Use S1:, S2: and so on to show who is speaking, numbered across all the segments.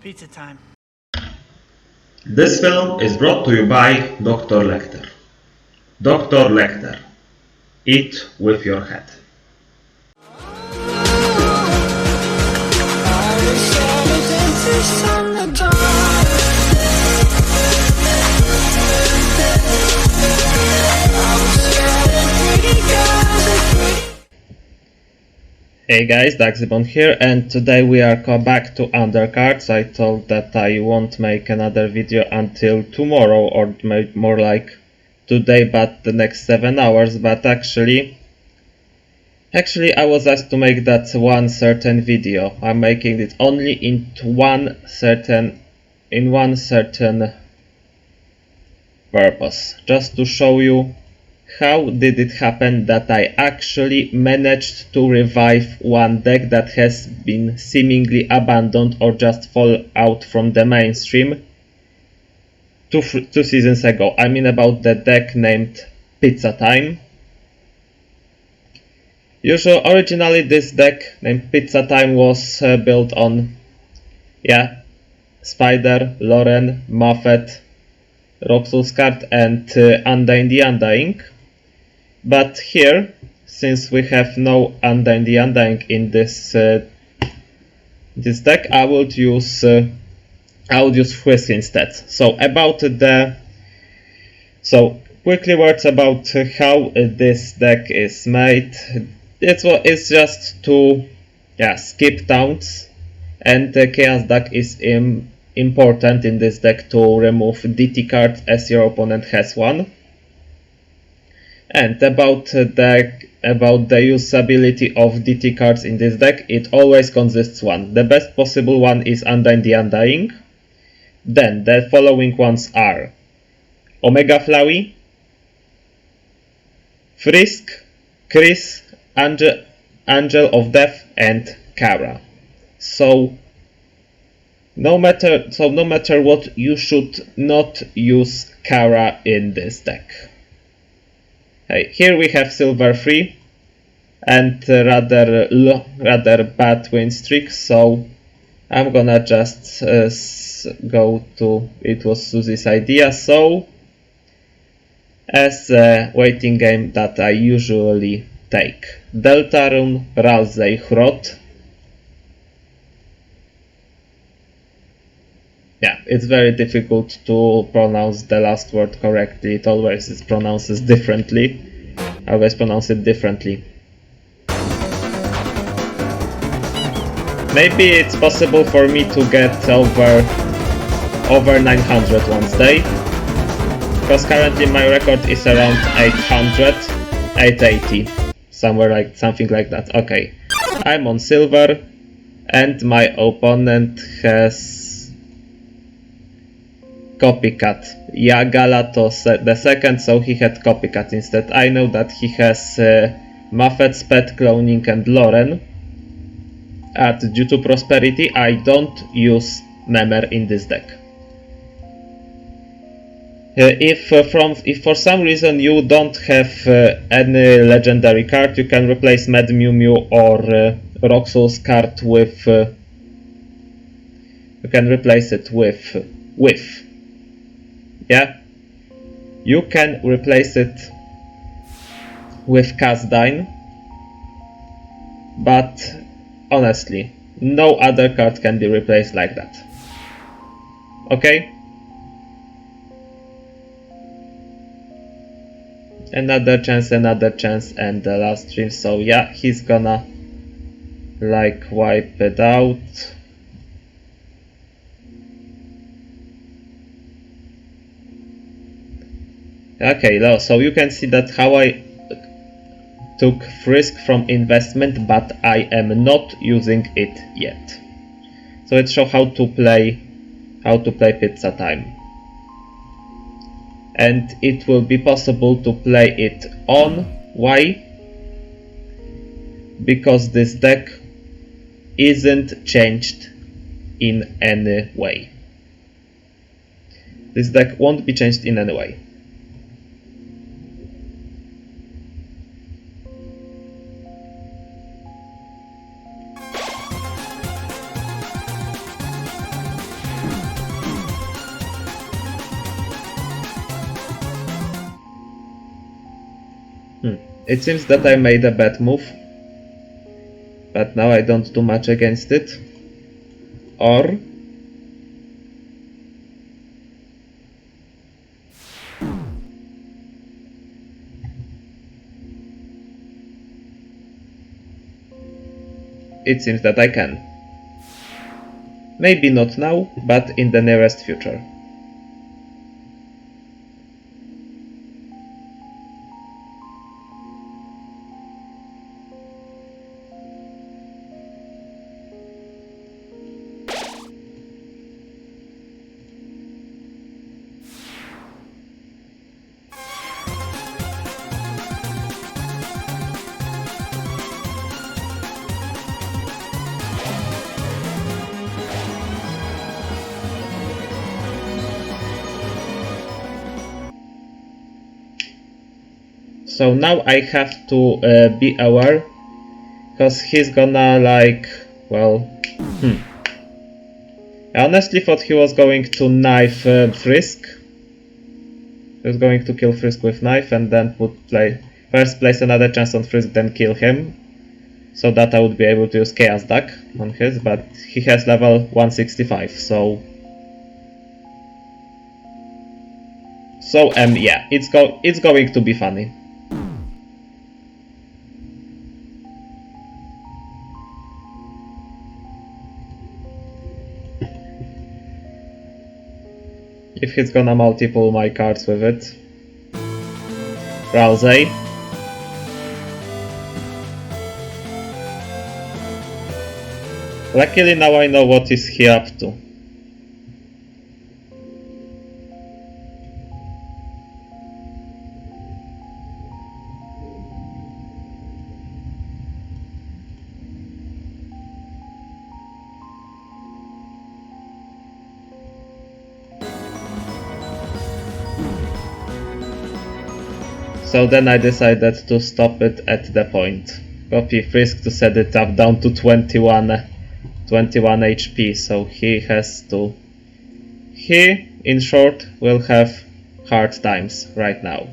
S1: Pizza time.
S2: This film is brought to you by Dr. Lecter. Dr. Lecter. Eat with your head.
S3: Hey guys, Daxibon here, and today we are back to Undercards. I thought that I won't make another video until tomorrow, or more like today, but the next 7 hours, but actually I was asked to make that one certain video. I'm making it only in one certain purpose, just to show you how did it happen that I actually managed to revive one deck that has been seemingly abandoned or just fall out from the mainstream two seasons ago. I mean about the deck named Pizza Time. Originally this deck named Pizza Time was built on Spider, Lauren, Muffet, Roxul's card and Undying the Undying. But here, since we have no Undying the Undying in this deck, I would use Frisk instead. Quickly words about how this deck is made. It's just to skip taunts, and the Chaos deck is important in this deck to remove DT cards as your opponent has one. And about the usability of DT cards in this deck, it always consists one. The best possible one is Undying the Undying. Then the following ones are Omega Flowey, Frisk, Chris, Angel of Death, and Kara. So no matter what, you should not use Kara in this deck. Hey, here we have Silver 3 and rather bad win streak, so I'm gonna just go to it was Susie's idea, so as a waiting game that I usually take. Deltarune, Ralsei, Hrot. Yeah, it's very difficult to pronounce the last word correctly. It always pronounces differently. I always pronounce it differently. Maybe it's possible for me to get over 900 one day, because currently my record is around 800, 880, something like that. Okay, I'm on silver, and my opponent has Copycat. Galatos the second, so he had Copycat instead. I know that he has Muffet, Spet, Cloning and Lauren. Due to prosperity, I don't use Memer in this deck. If for some reason you don't have any legendary card, you can replace Mad Mew Mew or Roxul's card with you can replace it with Whiff. Yeah, you can replace it with Casdine, but honestly, no other card can be replaced like that. Okay? Another chance, and the last stream. So yeah, he's gonna wipe it out. Okay, so you can see that how I took Frisk from investment, but I am not using it yet. So let's show how to play Pizza Time. And it will be possible to play it on. Why? Because this deck isn't changed in any way. This deck won't be changed in any way. It seems that I made a bad move, but now I don't do much against it. Or it seems that I can. Maybe not now, but in the nearest future. So now I have to be aware, because he's gonna like, well, I honestly thought he was going to knife Frisk. He was going to kill Frisk with knife and then first place another chance on Frisk, then kill him, so that I would be able to use Chaos Duck on his, but he has level 165, so yeah, it's going to be funny. If he's gonna multiple my cards with it. Rousey. Luckily now I know what is he up to. So then I decided to stop it at the point. Copy Frisk to set it up down to 21 HP, so he has to... He, in short, will have hard times right now.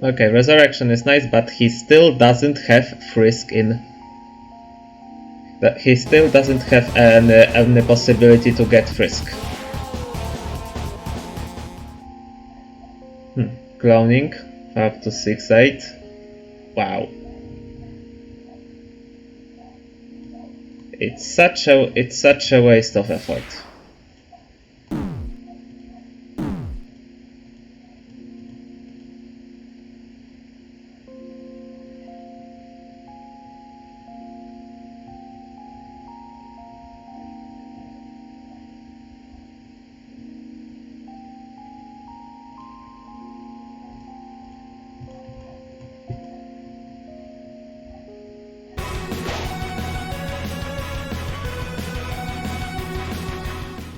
S3: Okay, Resurrection is nice, but he still doesn't have Frisk in. He still doesn't have any possibility to get Frisk. Cloning up to 6-8. Wow. It's such a waste of effort.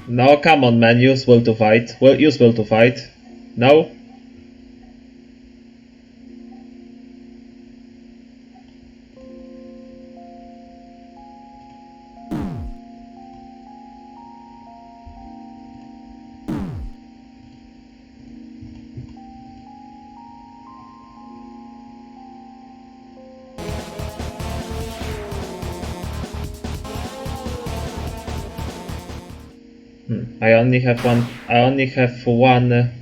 S3: No, come on, man. Use will to fight. Well, use will to fight. No. I only have one. I only have one. I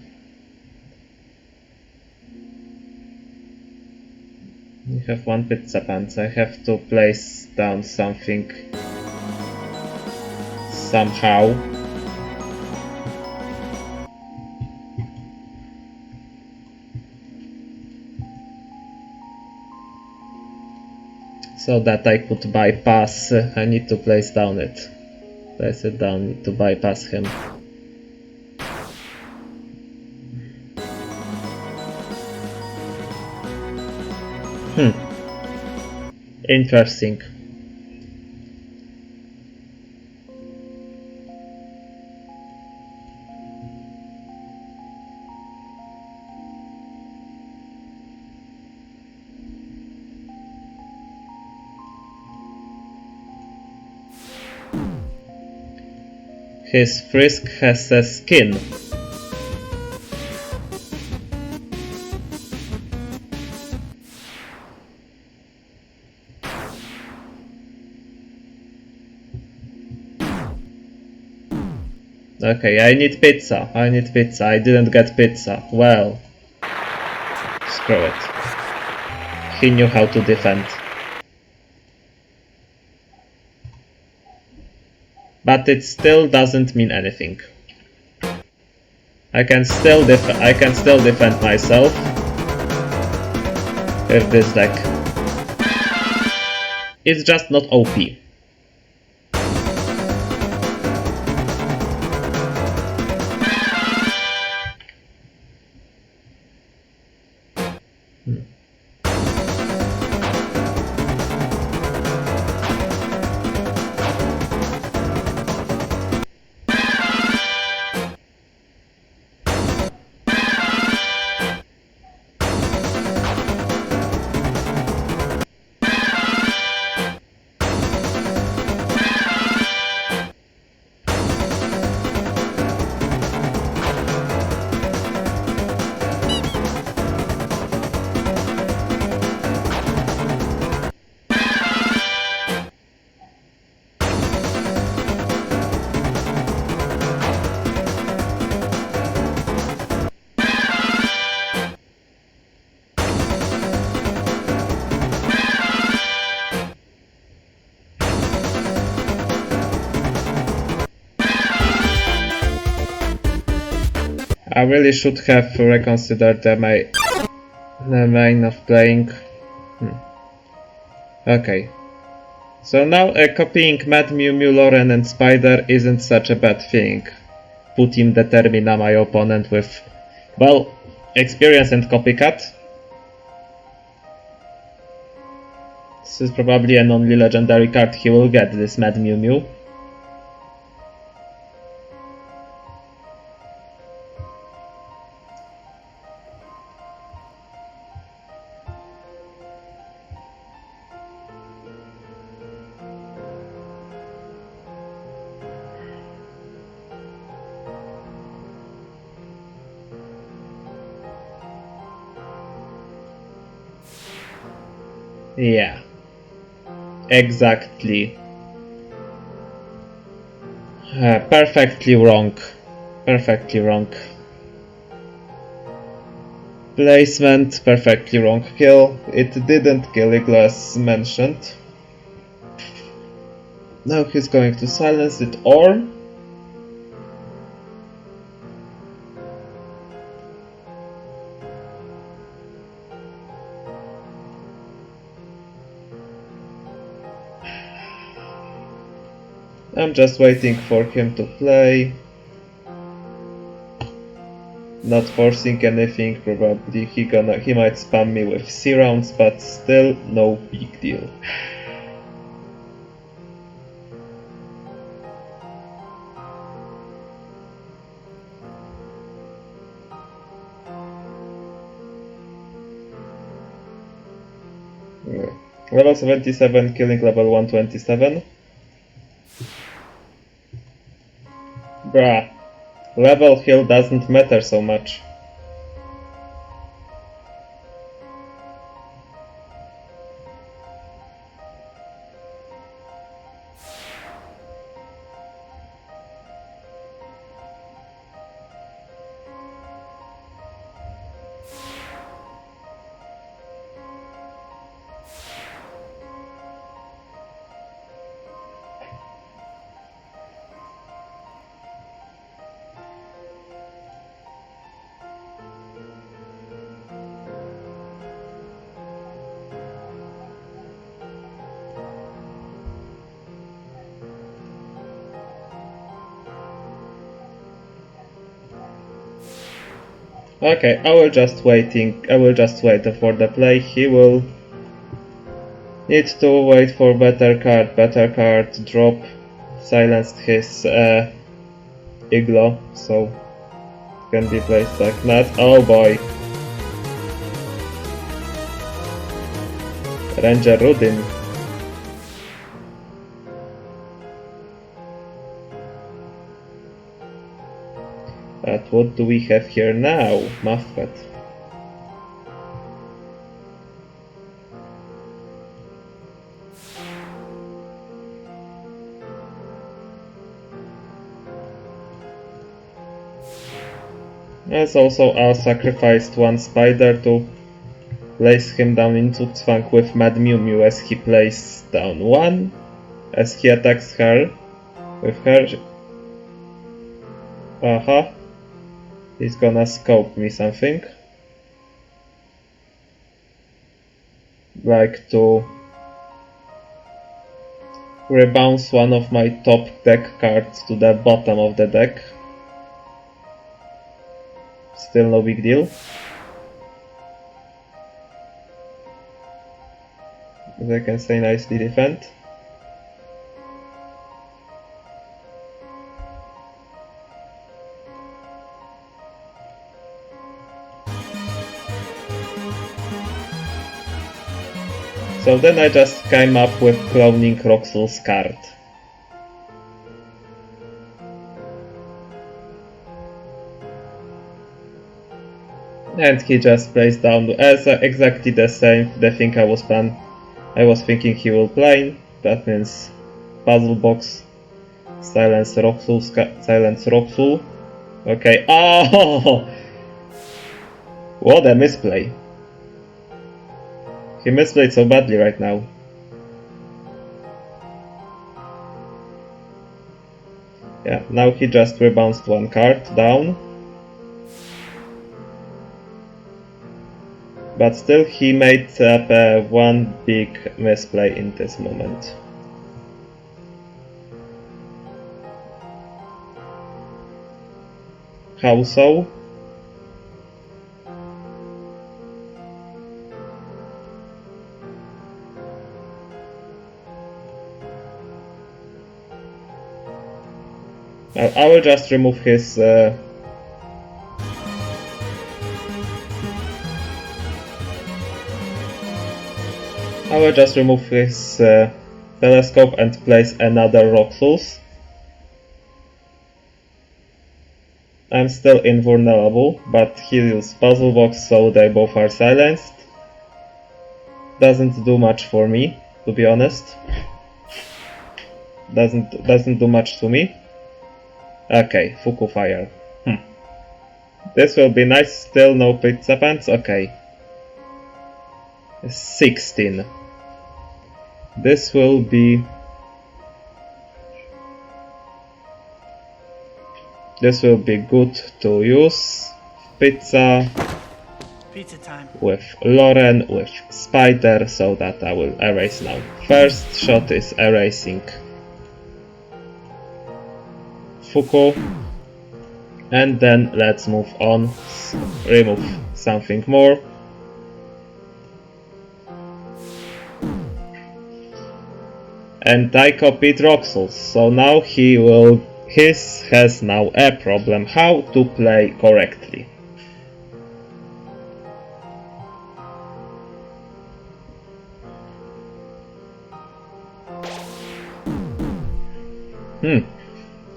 S3: have one pizza pants. I have to place down something somehow. So that I could bypass. I need to place down it. Place it down. Need to bypass him. Interesting. His frisk has a skin. Okay, I need pizza. I didn't get pizza. Well, screw it. He knew how to defend. But it still doesn't mean anything. I can still defend myself with this deck. It's just not OP. I really should have reconsidered the main of playing. Okay. So now copying Mad Mew Mew, Lauren and Spider isn't such a bad thing. Put him Determina my opponent with, well, experience and copycat. This is probably an only legendary card he will get, this Mad Mew Mew. Yeah. Exactly. Perfectly wrong. Perfectly wrong. Placement, perfectly wrong kill. It didn't kill Iglo as mentioned. Now he's going to silence it, or I'm just waiting for him to play. Not forcing anything, probably he might spam me with C rounds, but still no big deal. Yeah. Level 77, killing level 127. Bruh, level heal doesn't matter so much. Okay, I will just wait for the play. He will Need to wait for better card drop, silenced his Igloo, so can be placed like that. Oh boy. Ranger Rudin. But what do we have here now? Muffet. As also I sacrificed one spider to place him down in Zugzwang with Mad Mew Mew as he plays down one. As he attacks her with her. Aha. He's gonna scope me something. Like to rebounce one of my top deck cards to the bottom of the deck. Still no big deal. As I can say, nicely defend. So then I just came up with cloning Roxul's card. And he just plays down as exactly the same the thing I was thinking he will play. That means puzzle box, silence Roxul. Okay. Oh, what a misplay! He misplayed so badly right now. Yeah, now he just rebounced one card down. But still he made up one big misplay in this moment. How so? I will just remove his telescope and place another Roxul's. I'm still invulnerable, but he used puzzle box, so they both are silenced. Doesn't do much for me, to be honest. Doesn't do much to me. Okay, Fuku Fire. This will be nice. Still no pizza pants. Okay. 16. This will be good to use. Pizza
S1: time.
S3: with Lauren with Spider, so that I will erase now. First shot is erasing Fuku, and then let's move on. Remove something more. And I copied Roxul's, so now his has now a problem how to play correctly.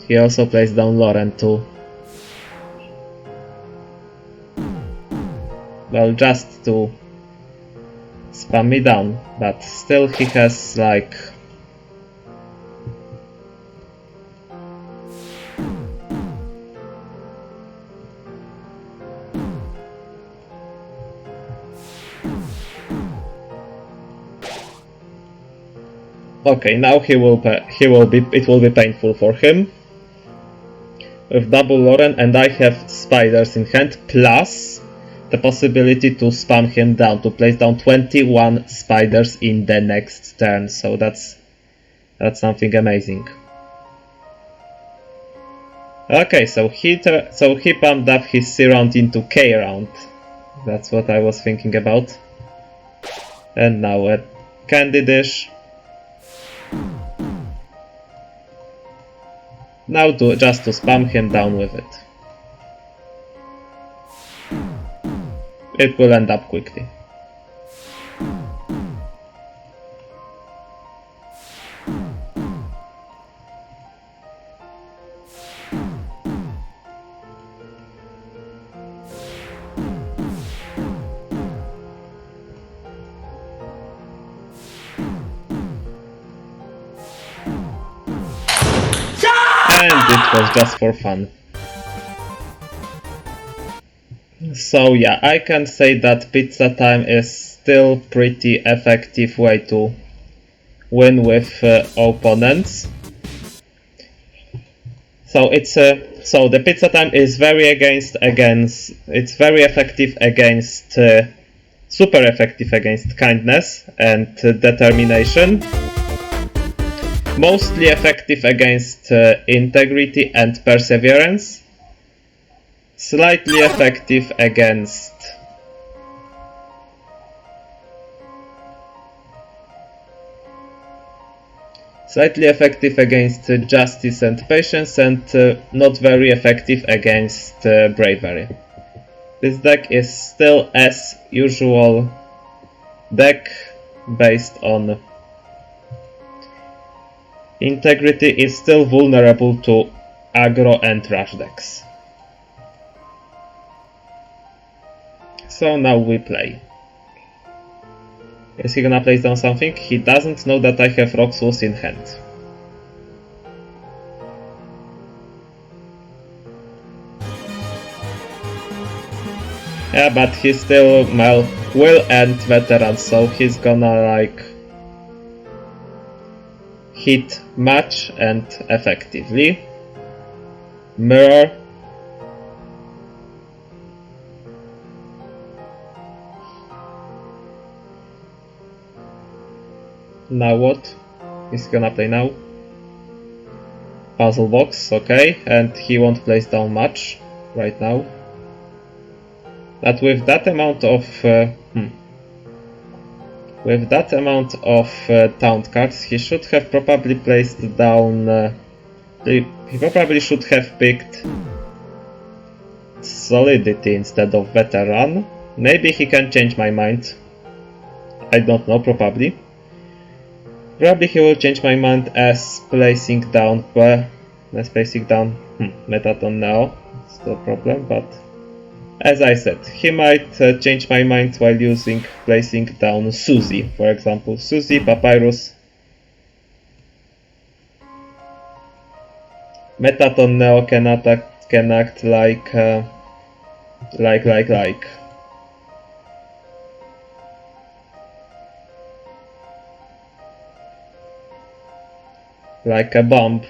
S3: He also plays down Lauren too. Well, just to spam me down, but still he has like okay, now it will be painful for him. With double Lauren, and I have spiders in hand, plus the possibility to spam him down, to place down 21 spiders in the next turn, so that's something amazing. Okay, so he pumped up his C round into K round. That's what I was thinking about. And now candy dish. Now just to spam him down with it. It will end up quickly. And it was just for fun. So yeah, I can say that Pizza Time is still pretty effective way to win with opponents. So so the Pizza Time is very it's very effective against super effective against kindness and determination. Mostly effective against integrity and perseverance. Slightly effective against justice and patience, and not very effective against bravery. This deck is still, as usual, deck based on integrity, is still vulnerable to aggro and rush decks. So now we play. Is he gonna place down something? He doesn't know that I have Roxus in hand. Yeah, but he still will end veteran, so he's gonna like hit much and effectively. Mirror. Now what? He's gonna play now. Puzzle box, okay, and he won't place down much right now. But with that amount of taunt cards, he should have probably placed down. He probably should have picked Solidity instead of Veteran. Maybe he can change my mind. I don't know, probably. Probably he will change my mind as placing down Metaton Neo. It's no problem, but as I said, he might change my mind while placing down Suzy, for example. Suzy, Papyrus. Metaton Neo can act like a bomb.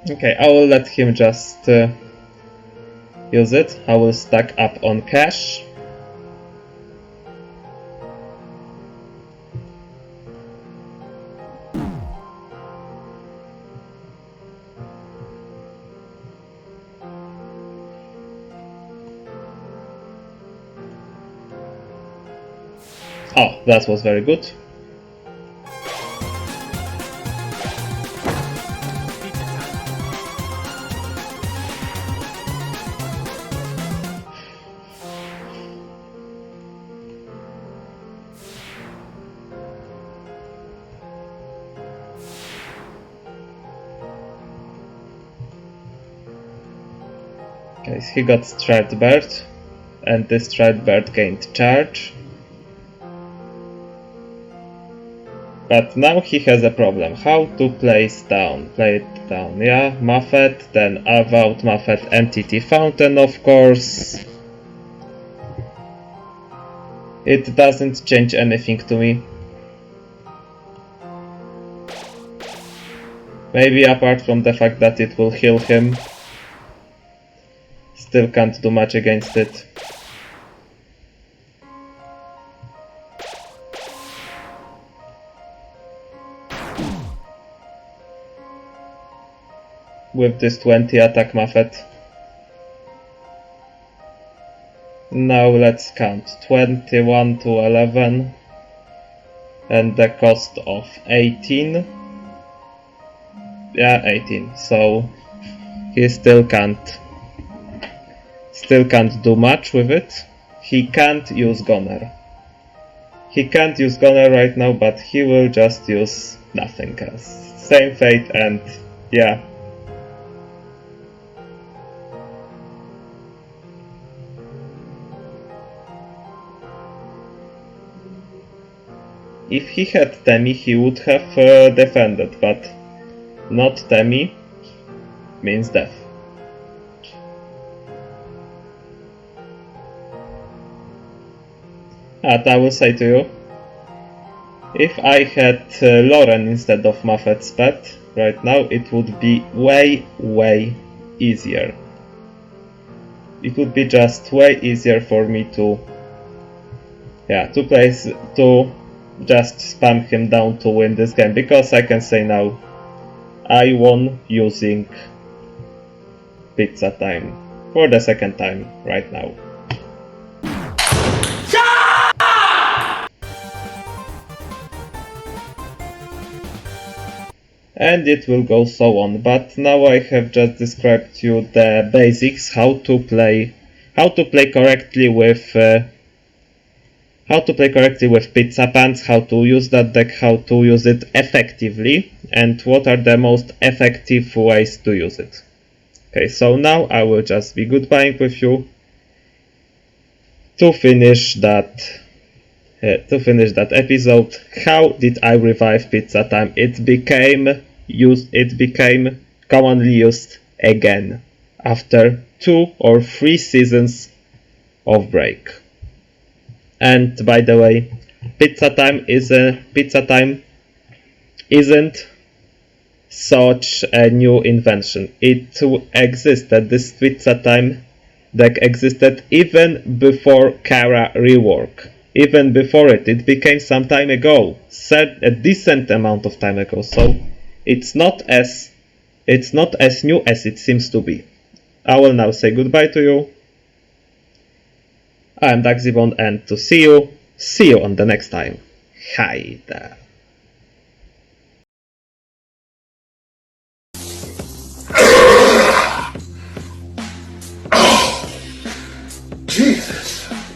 S3: Okay, I will let him just use it. I will stack up on cash. Oh, that was very good.
S1: Pizza time.
S3: Okay, so he got Striped Bird, and this Striped Bird gained charge. But now he has a problem. How to play it down? Yeah, Muffet, then Avowed Muffet, Entity Fountain, of course. It doesn't change anything to me. Maybe apart from the fact that it will heal him. Still can't do much against it. with this 20 attack Muffet. Now let's count 21 to 11 and the cost of 18. Yeah, 18. So he still can't do much with it. He can't use Goner. He can't use Goner right now, but he will just use nothing else. Same fate, and yeah. If he had Temi, he would have defended, but not Temi means death. And I will say to you, if I had Lauren instead of Muffet's pet right now, it would be way easier. It would be just way easier for me to just spam him down to win this game, because I can say now I won using Pizza Time for the second time right now. And it will go so on, but now I have just described to you the basics, how to play correctly with Pizza Pants, how to use that deck, how to use it effectively, and what are the most effective ways to use it. Okay, so now I will just be goodbying with you to finish that episode. How did I revive Pizza Time? It became commonly used again after 2 or 3 seasons of break. And by the way, Pizza Time isn't such a new invention. This Pizza Time deck existed even before Kara rework. Even before it became some time ago, a decent amount of time ago. So it's not as new as it seems to be. I will now say goodbye to you. I am Daxibond, and to see you on the next time. Hi there.
S4: Jesus.